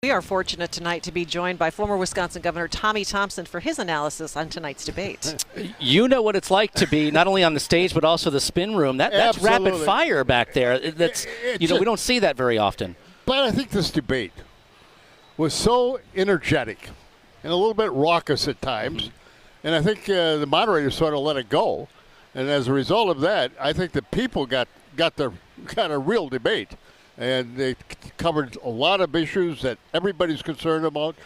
We are fortunate tonight to be joined by former Wisconsin Governor Tommy Thompson for his analysis on tonight's debate. You know what it's like to be not only on the stage but also the spin room. That's rapid fire back there. That's we don't see that very often. But I think this debate was so energetic and a little bit raucous at times, and I think the moderators sort of let it go. And as a result of that, I think the people got a real debate. And they covered a lot of issues that everybody's concerned about: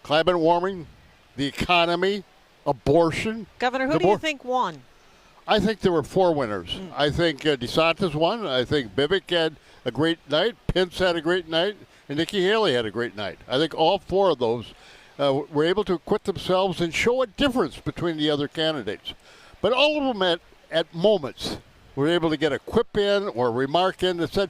climate warming, the economy, abortion. Governor, who do you think won? I think there were four winners. I think DeSantis won. I think Vivek had a great night. Pence had a great night. And Nikki Haley had a great night. I think all four of those were able to acquit themselves and show a difference between the other candidates. But all of them at moments were able to get a quip in or a remark in that said,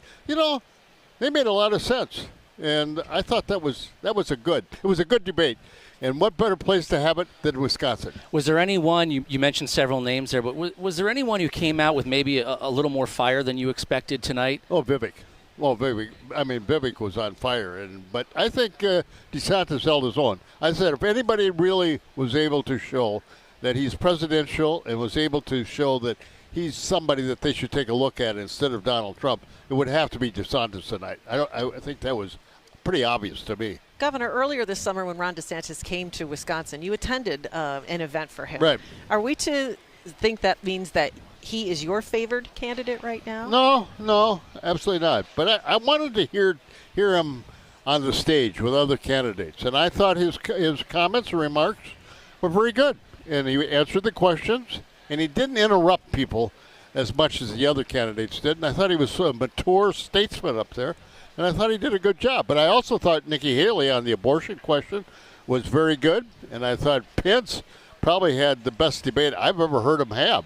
they made a lot of sense. And I thought it was a good debate. And what better place to have it than Wisconsin? Was there anyone, you mentioned several names there, but was there anyone who came out with maybe a little more fire than you expected tonight? Oh, Vivek. Well, Vivek was on fire. But I think DeSantis held his own. I said if anybody really was able to show that he's presidential and was able to show that he's somebody that they should take a look at instead of Donald Trump, it would have to be DeSantis tonight. I think that was pretty obvious to me. Governor, earlier this summer when Ron DeSantis came to Wisconsin, you attended an event for him. Right. Are we to think that means that he is your favored candidate right now? No, absolutely not. But I wanted to hear him on the stage with other candidates, and I thought his comments and remarks were very good. And he answered the questions, and he didn't interrupt people as much as the other candidates did. And I thought he was a mature statesman up there, and I thought he did a good job. But I also thought Nikki Haley on the abortion question was very good, and I thought Pence probably had the best debate I've ever heard him have.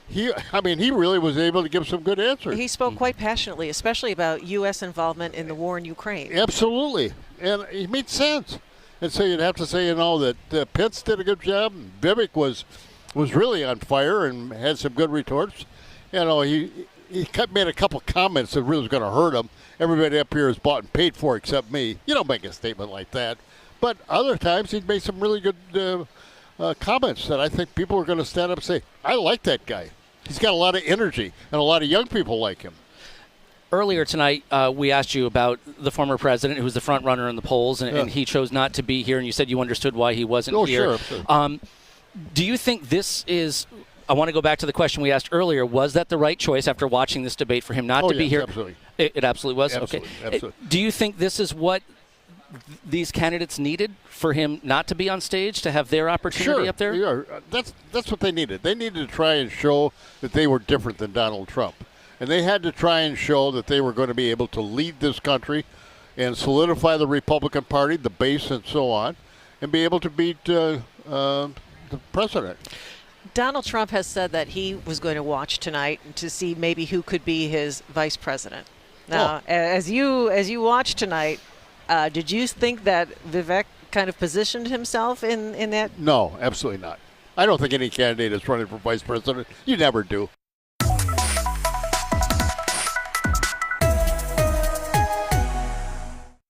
He really was able to give some good answers. He spoke quite passionately, especially about U.S. involvement in the war in Ukraine. Absolutely, and he made sense. And so you'd have to say, that Pence did a good job. Vivek was really on fire and had some good retorts. He made a couple comments that really was going to hurt him. Everybody up here is bought and paid for except me. You don't make a statement like that. But other times he'd make some really good comments that I think people are going to stand up and say, I like that guy. He's got a lot of energy, and a lot of young people like him. Earlier tonight, we asked you about the former president who was the front runner in the polls, and he chose not to be here, and you said you understood why he wasn't here. Sure. Do you think this is – I want to go back to the question we asked earlier. Was that the right choice after watching this debate for him not to be here? Absolutely. It absolutely was? Absolutely, okay. Absolutely. Do you think this is what these candidates needed for him not to be on stage, to have their opportunity up there? Sure. That's what they needed. They needed to try and show that they were different than Donald Trump. And they had to try and show that they were going to be able to lead this country and solidify the Republican Party, the base, and so on, and be able to beat the president. Donald Trump has said that he was going to watch tonight to see maybe who could be his vice president. Now, as you watched tonight, did you think that Vivek kind of positioned himself in that? No, absolutely not. I don't think any candidate is running for vice president. You never do.